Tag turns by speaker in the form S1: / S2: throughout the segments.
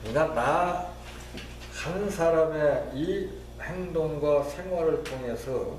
S1: 그러니까 나 한 사람의 이 행동과 생활을 통해서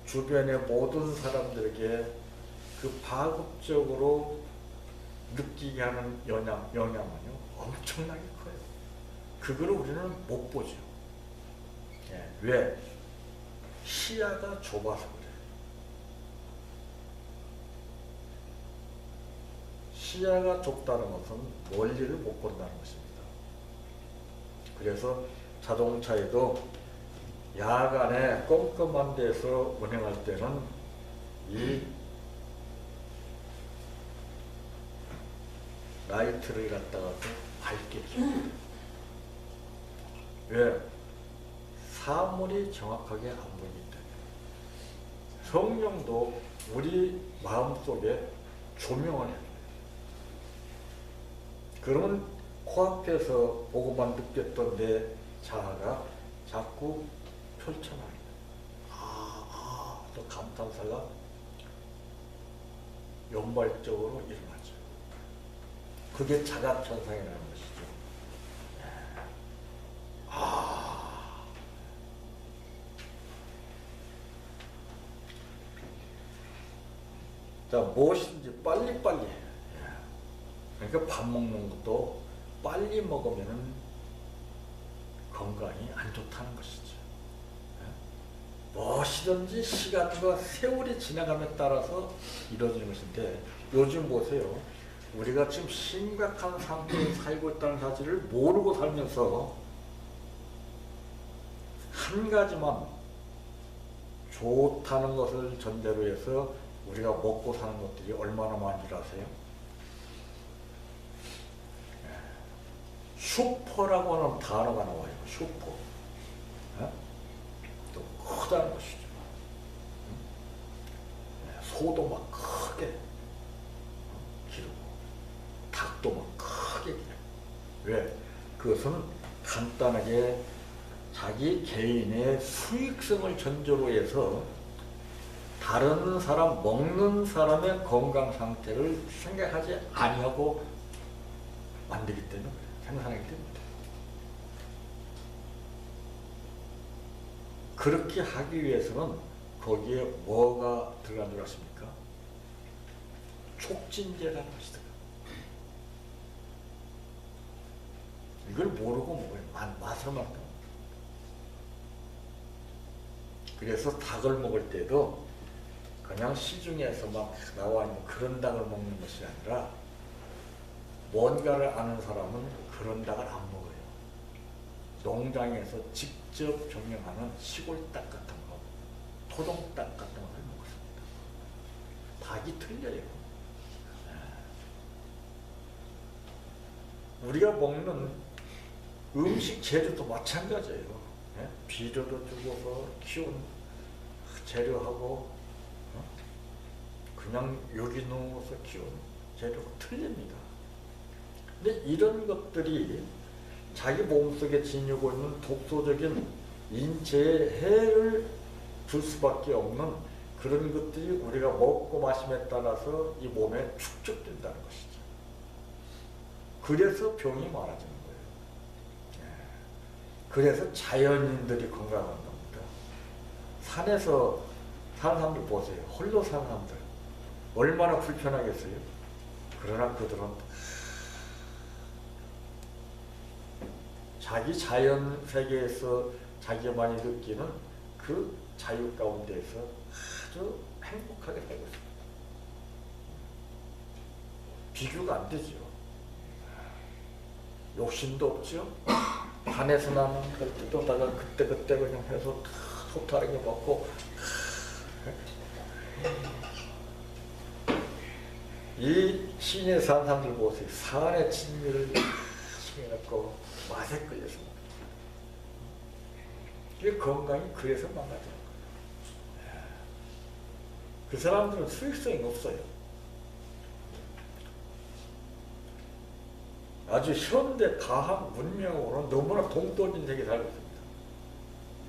S1: 주변의 모든 사람들에게 그 파급적으로 느끼게 하는 영향은요 엄청나게 커요. 그거를 우리는 못 보죠. 예, 왜? 시야가 좁아서 그래요. 시야가 좁다는 것은 멀리를 못 본다는 것입니다. 그래서 자동차에도 야간에 껌껌한 데서 운행할 때는 이 라이트를 갖다가 좀 밝게 켜요. 왜? 사물이 정확하게 안 보이기 때문에. 성령도 우리 마음속에 조명을 해요. 그러면 코앞에서 보고만 느꼈던 내 자아가 자꾸 펼쳐나가요. 또 감탄사가 연발적으로 일어나죠. 그게 자각천상이라는 것이죠. 자, 무엇인지 빨리빨리 해요. 그러니까 밥 먹는 것도 빨리 먹으면 건강이 안 좋다는 것이죠. 무엇이든지 시간과 세월이 지나감에 따라서 이루어지는 것인데, 요즘 보세요. 우리가 지금 심각한 상태에 살고 있다는 사실을 모르고 살면서 한 가지만 좋다는 것을 전제로 해서 우리가 먹고 사는 것들이 얼마나 많은 줄 아세요? 슈퍼라고 하는 단어가 나와요. 슈퍼. 또 크다는 것이죠. 소도 막 크게 기르고 닭도 막 크게 기르고. 왜? 그것은 간단하게 자기 개인의 수익성을 전제로 해서 다른 사람, 먹는 사람의 건강 상태를 생각하지 아니하고 만들기 때문에, 생산하기 때문에. 그렇게 하기 위해서는 거기에 뭐가 들어간 줄 아십니까? 촉진제라는 것이 들어가요. 이걸 모르고 먹어요. 맛을 맡아. 그래서 닭을 먹을 때도 그냥 시중에서 막 나와 있는 그런 닭을 먹는 것이 아니라, 뭔가를 아는 사람은 그런 닭을 안 먹어요. 농장에서 직접 경영하는 시골 닭 같은 거, 토종 닭 같은 걸 먹습니다. 닭이 틀려요. 우리가 먹는 음식 재료도 마찬가지예요. 비료도 주고서 키운 재료하고 그냥 유기농으로서 키운 재료가 틀립니다. 근데 이런 것들이 자기 몸속에 지니고 있는 독소적인 인체에 해를 줄 수밖에 없는 그런 것들이 우리가 먹고 마심에 따라서 이 몸에 축적된다는 것이죠. 그래서 병이 많아지는 거예요. 그래서 자연인들이 건강한 겁니다. 산에서 사는 사람들 보세요. 홀로 사는 사람들 얼마나 불편하겠어요. 그러나 그들은 자기 자연 세계에서 자기만이 느끼는 그 자유 가운데에서 아주 행복하게 살고 있습니다. 비교가 안 되죠. 욕심도 없죠. 산에서 나는 것들도다가 그때 그냥 해서 소탈하게 먹고, 이 시내 사는 사람들 보세요. 산의 진미를 심해갖고 맛에 끌려서 먹어요. 이게 건강이 그래서 망가지는 거예요. 그 사람들은 수익성이 없어요. 아주 현대 과학 문명으로는 너무나 동떨어진 세계에 살고 있습니다.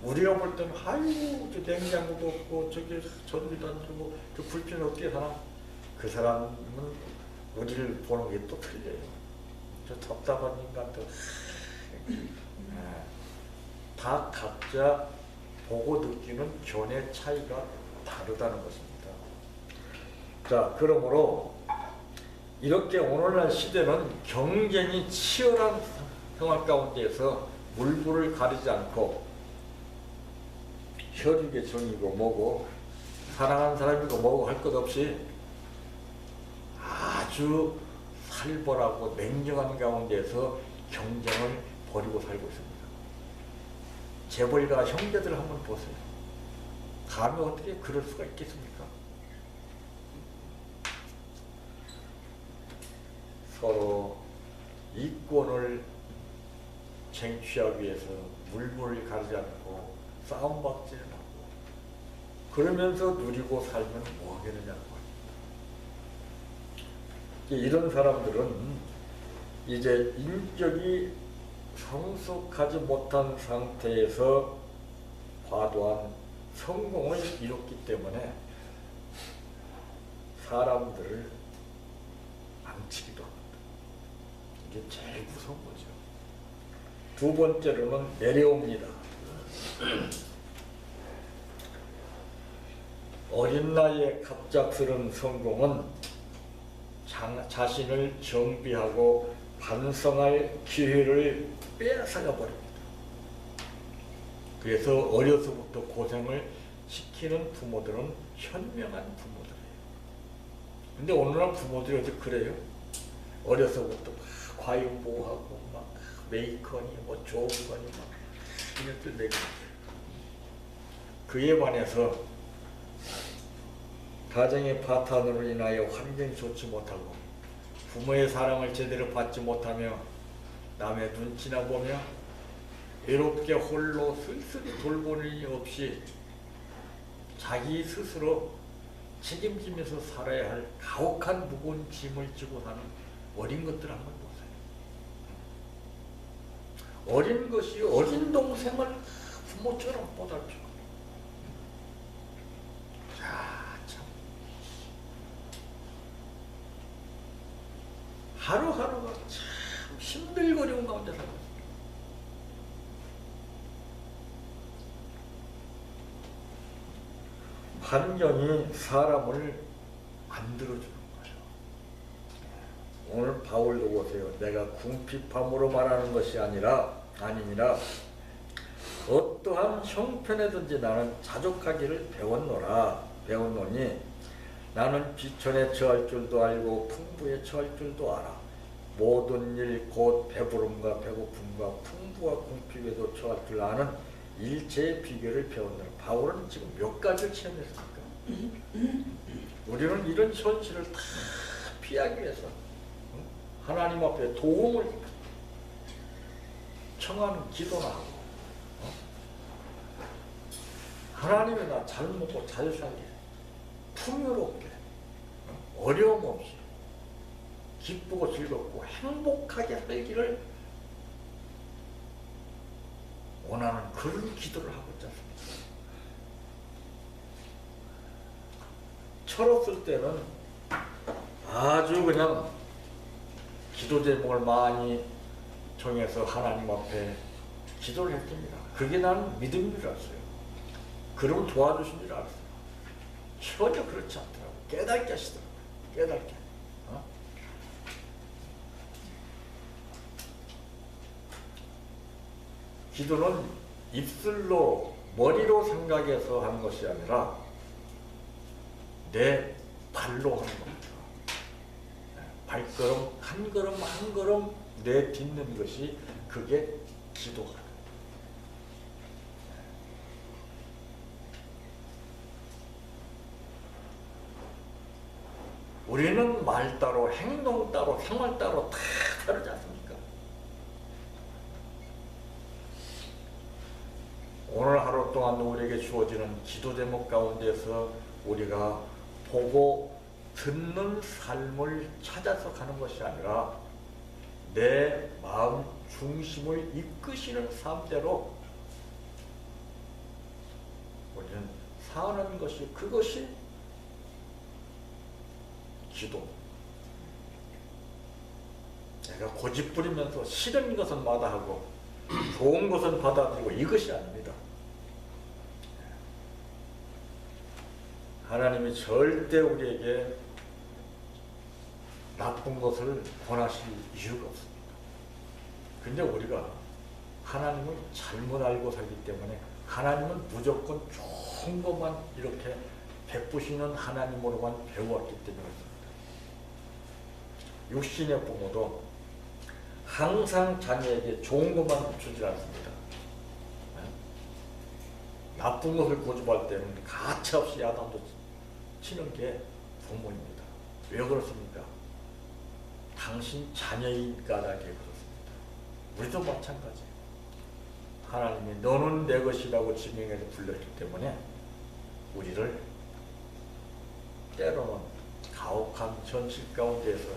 S1: 우리가 볼 때는 아이고 저 냉장고도 없고 저기 전기도 안 들고 저 불편이 어떻게 사나? 그 사람은 우리를 보는 게 또 틀려요. 저 답답한 인간들 다 각자 보고 느끼는 견해 차이가 다르다는 것입니다. 자, 그러므로 이렇게 오늘날 시대는 경쟁이 치열한 생활 가운데에서 물불을 가리지 않고 혈육의 정이고 뭐고 사랑하는 사람이고 뭐고 할 것 없이 아주 살벌하고 냉정한 가운데서 경쟁을 벌이고 살고 있습니다. 재벌가 형제들 한번 보세요. 감히 어떻게 그럴 수가 있겠습니까? 서로 이권을 쟁취하기 위해서 물불을 가리지 않고 싸움박질을 하고 그러면서 누리고 살면 뭐 하겠느냐고. 이런 사람들은 이제 인격이 성숙하지 못한 상태에서 과도한 성공을 이뤘기 때문에 사람들을 망치기도 합니다. 이게 제일 무서운 거죠. 두 번째로는 내려옵니다. 어린 나이에 갑작스러운 성공은 자신을 정비하고 반성할 기회를 빼앗아가 버립니다. 그래서 어려서부터 고생을 시키는 부모들은 현명한 부모들이에요. 근데 오늘날 부모들이 어디 그래요? 어려서부터 막 과잉보호하고 막 메이커니 뭐 좋은 거니 막 이것들 내고 그에 반해서 가정의 파탄으로 인하여 환경이 좋지 못하고 부모의 사랑을 제대로 받지 못하며 남의 눈치나 보며 외롭게 홀로 쓸쓸히 돌보는 일 없이 자기 스스로 책임지면서 살아야 할 가혹한 무거운 짐을 지고 사는 어린 것들 한번 보세요. 어린 것이 어린 동생을 부모처럼 보살피고 하루하루가 참 힘들거리는 가운데 살고 있습니다. 환경이 사람을 만들어주는 거예요. 오늘 바울도 보세요. 내가 궁핍함으로 말하는 것이 아니니라 어떠한 형편에든지 나는 자족하기를 배웠노니 나는 비천에 처할 줄도 알고 풍부에 처할 줄도 알아. 모든 일 곧 배부름과 배고픔과 풍부와 궁핍에도 처할 줄 아는 일체의 비결을 배웠노라. 바울은 지금 몇 가지를 체험했습니까? 우리는 이런 현실을 다 피하기 위해서 하나님 앞에 도움을 청하는 기도나 하고 하나님이 나 잘 먹고 잘 살게 풍요롭게 어려움 없이 기쁘고 즐겁고 행복하게 살기를 원하는 그런 기도를 하고 있지 않습니까? 철없을 때는 아주 그냥 기도 제목을 많이 정해서 하나님 앞에 기도를 했습니다. 그게 나는 믿음인 줄 알았어요. 그러면 도와주신 줄 알았어요. 전혀 그렇지 않더라고요. 깨닫게 하시더라고요. 깨닫게. 기도는 입술로 머리로 생각해서 하는 것이 아니라 내 발로 하는 겁니다. 발걸음 한 걸음 한 걸음 내딛는 것이 그게 기도가. 우리는 말 따로 행동 따로 생활 따로 다 다르지 않습니까? 오늘 하루 동안 우리에게 주어지는 기도 제목 가운데서 우리가 보고 듣는 삶을 찾아서 가는 것이 아니라 내 마음 중심을 이끄시는 삶대로 우리는 사는 것이 그것이 기도. 내가 고집 부리면서 싫은 것은 마다하고 좋은 것은 받아들이고 이것이 아닙니다. 하나님이 절대 우리에게 나쁜 것을 권하실 이유가 없습니다. 근데 우리가 하나님을 잘못 알고 살기 때문에 하나님은 무조건 좋은 것만 이렇게 베푸시는 하나님으로만 배워왔기 때문에 그렇습니다. 육신의 부모도 항상 자녀에게 좋은 것만 주지 않습니다. 나쁜 것을 고집할 때는 가차없이 야단도 치는 게 부모입니다. 왜 그렇습니까? 당신 자녀이니까라게 그렇습니다. 우리도 마찬가지예요. 하나님이 너는 내 것이라고 지명해서 불렀기 때문에 우리를 때로는 가혹한 현실 가운데서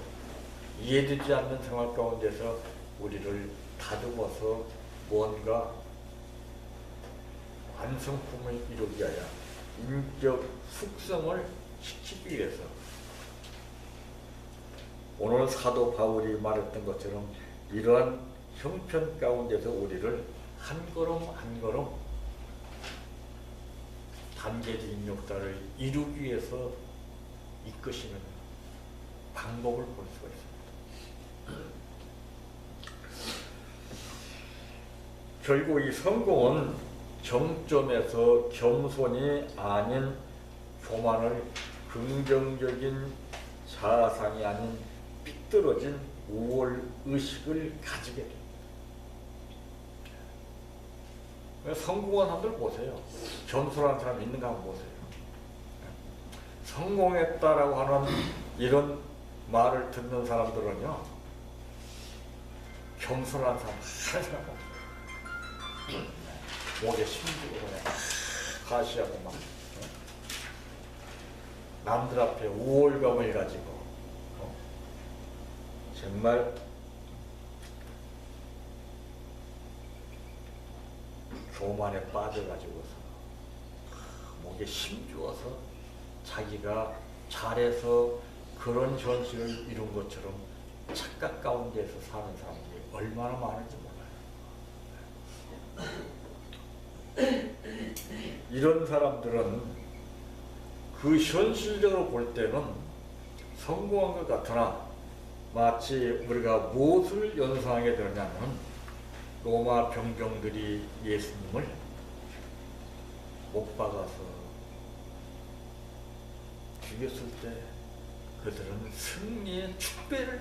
S1: 이해되지 않는 생활 가운데서 우리를 다듬어서 뭔가 완성품을 이루기 위하여 인격 숙성을 시키기 위해서 오늘 사도 바울이 말했던 것처럼 이러한 형편 가운데서 우리를 한 걸음 한 걸음 단계적인 역사를 이루기 위해서 이끄시는 방법을 볼 수가 있습니다. 결국 이 성공은 정점에서 겸손이 아닌 교만을 긍정적인 사상이 아닌 삐뚤어진 우월 의식을 가지게 됩니다. 성공한 사람들 보세요. 겸손한 사람 있는가 한번 보세요. 성공했다라고 하는 이런 말을 듣는 사람들은요, 겸손한 사람 한 사람 없어요. 목에 심지고 그냥 가시하고 막 남들 앞에 우월감을 가지고 정말 교만에 빠져가지고서 목에 힘주어서 자기가 잘해서 그런 현실을 이룬 것처럼 착각 가운데서 사는 사람들이 얼마나 많은지 몰라요. 이런 사람들은 그 현실적으로 볼 때는 성공한 것 같으나 마치 우리가 무엇을 연상하게 되냐면 로마 병병들이 예수님을 못 박아서 죽였을 때 그들은 승리의 축배를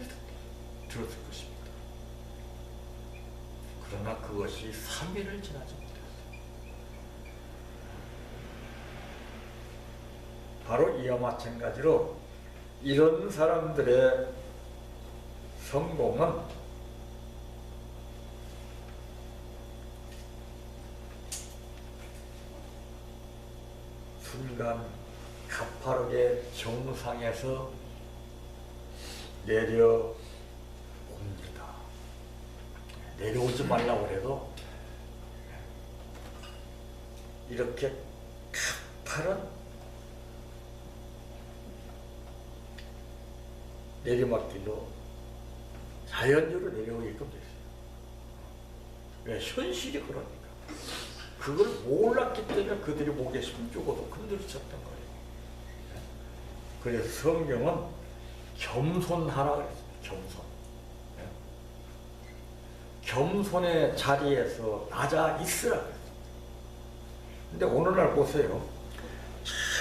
S1: 들었을 것입니다. 그러나 그것이 3일을 지나지 못했어요. 바로 이와 마찬가지로 이런 사람들의 성공은 순간 가파르게 정상에서 내려옵니다. 내려오지 말라고 해도 이렇게 가파른 내리막길로 자연적으로 내려오게끔 됐어요. 왜? 현실이 그러니까. 그걸 몰랐기 때문에 그들이 목에 힘주고도 흔들쳤던 거예요. 그래서 성경은 겸손하라 그랬습니다. 겸손. 겸손의 자리에서 낮아 있으라 그랬습니다. 근데 오늘날 보세요.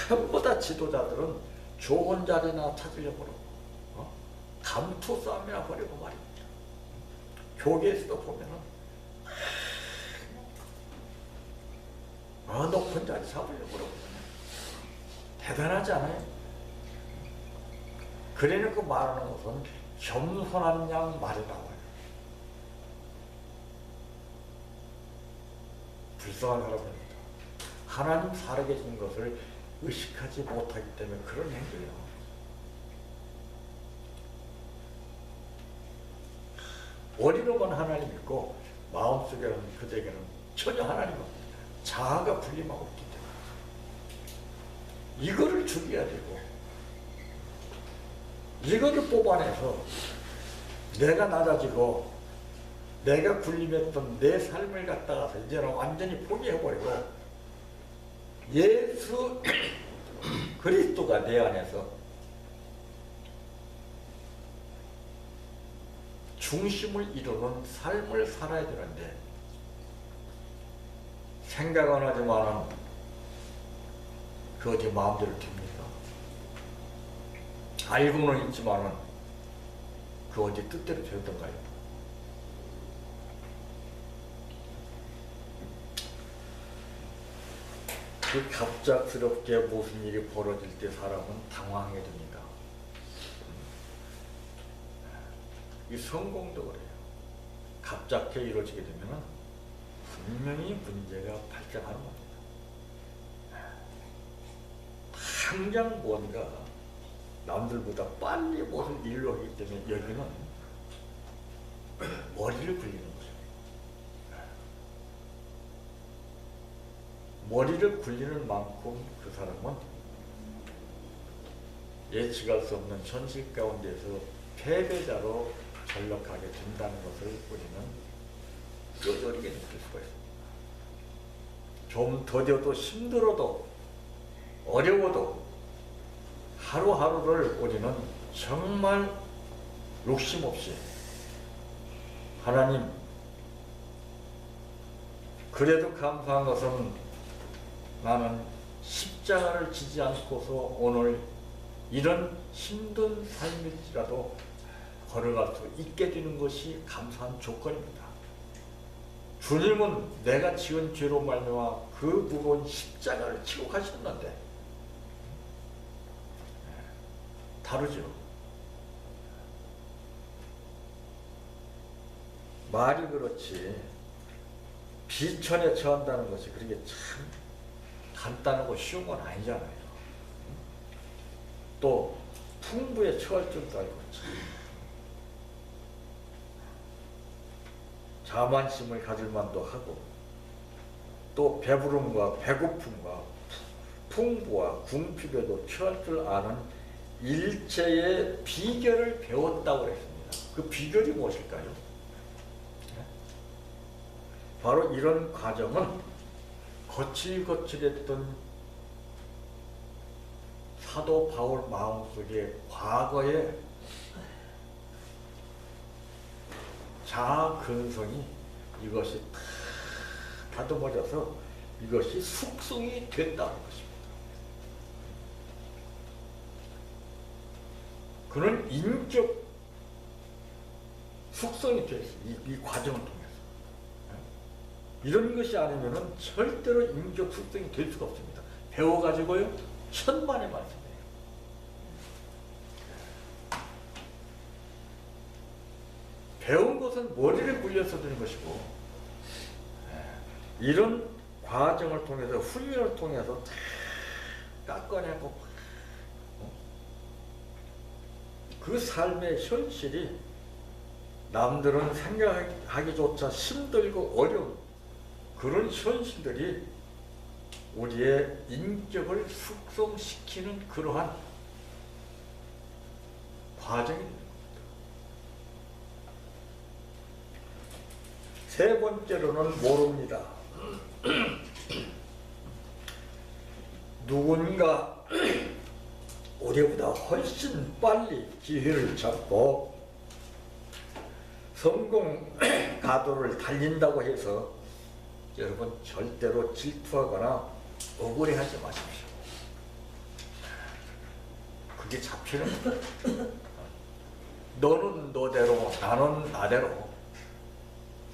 S1: 전부 다 지도자들은 좋은 자리나 찾으려고 그러고 감투 싸움이나 버리고 말입니다. 교계에서도 보면은 높은 자리 잡으려고 그러거든요. 대단하지 않아요? 그래놓고 말하는 것은 겸손한 양 말이 나와요. 불쌍한 사람입니다. 하나님 살아계신 것을 의식하지 못하기 때문에 그런 행동이에요. 머리로만 하나님 있고 마음속에는 그들에게는 전혀 하나님 없습니다. 자아가 분림하고 있기 때문에 이거를 죽여야 되고 이거를 뽑아내서 내가 낮아지고 내가 군림했던 내 삶을 갖다가 이제는 완전히 포기해버리고 예수 그리스도가 내 안에서 중심을 이루는 삶을 살아야 되는데 생각은 하지만은 그 어디 마음대로 됩니까? 알고는 있지만은 그 어디 뜻대로 되던가요? 그 갑작스럽게 무슨 일이 벌어질 때 사람은 당황하게 됩니다. 이 성공도 그래요. 갑자기 이루어지게 되면 분명히 문제가 발생하는 겁니다. 당장 뭔가 남들보다 빨리 무슨 일을 하기 때문에 여기는 머리를 굴리는 거죠. 머리를 굴리는 만큼 그 사람은 예측할 수 없는 현실 가운데서 패배자로 전락하게 된다는 것을 우리는 뼈저리게 느낄 수가 있습니다. 좀 더뎌도 힘들어도 어려워도 하루하루를 우리는 정말 욕심 없이 하나님, 그래도 감사한 것은 나는 십자가를 지지 않고서 오늘 이런 힘든 삶일지라도 걸어갈 수 있게 되는 것이 감사한 조건입니다. 주님은 내가 지은 죄로 말미암아 그 무거운 십자가를 지고 가셨는데 다르죠. 말이 그렇지 비천에 처한다는 것이 그렇게 참 간단하고 쉬운 건 아니잖아요. 또 풍부에 처할 줄도 알고 자만심을 가질 만도 하고 또 배부름과 배고픔과 풍부와 궁핍에도 처할 줄 아는 일체의 비결을 배웠다고 그랬습니다. 그 비결이 무엇일까요? 바로 이런 과정은 거칠거칠했던 사도 바울 마음속에 과거의 자아 근성이 이것이 다듬어져서 이것이 숙성이 된다는 것입니다. 그는 인격 숙성이 됐어요. 이 과정을 통해서. 이런 것이 아니면은 절대로 인격 숙성이 될 수가 없습니다. 배워가지고요, 천만의 말씀이에요. 배운 것은 머리를 굴려서 되는 것이고, 이런 과정을 통해서, 훈련을 통해서 깎아내고, 그 삶의 현실이 남들은 생각하기조차 힘들고 어려운 그런 현실들이 우리의 인격을 숙성시키는 그러한 과정입니다. 세 번째로는 모릅니다. 누군가 우리보다 훨씬 빨리 기회를 잡고 성공 가도를 달린다고 해서 여러분 절대로 질투하거나 억울해하지 마십시오. 그게 잡히는 거예요. 너는 너대로 나는 나대로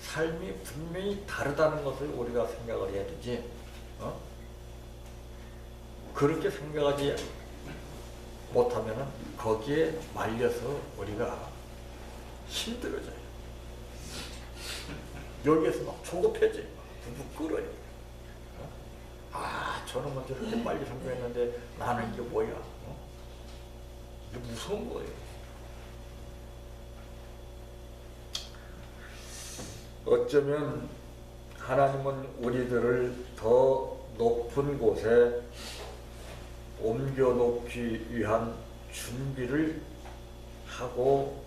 S1: 삶이 분명히 다르다는 것을 우리가 생각을 해야 되지. 그렇게 생각하지 못하면 거기에 말려서 우리가 힘들어져요. 여기에서 막 조급해져요. 부부 끓어요. 아, 저놈은 저렇게 빨리 성공했는데 나는 이게 뭐야? 이게 무서운 거예요. 어쩌면 하나님은 우리들을 더 높은 곳에 옮겨놓기 위한 준비를 하고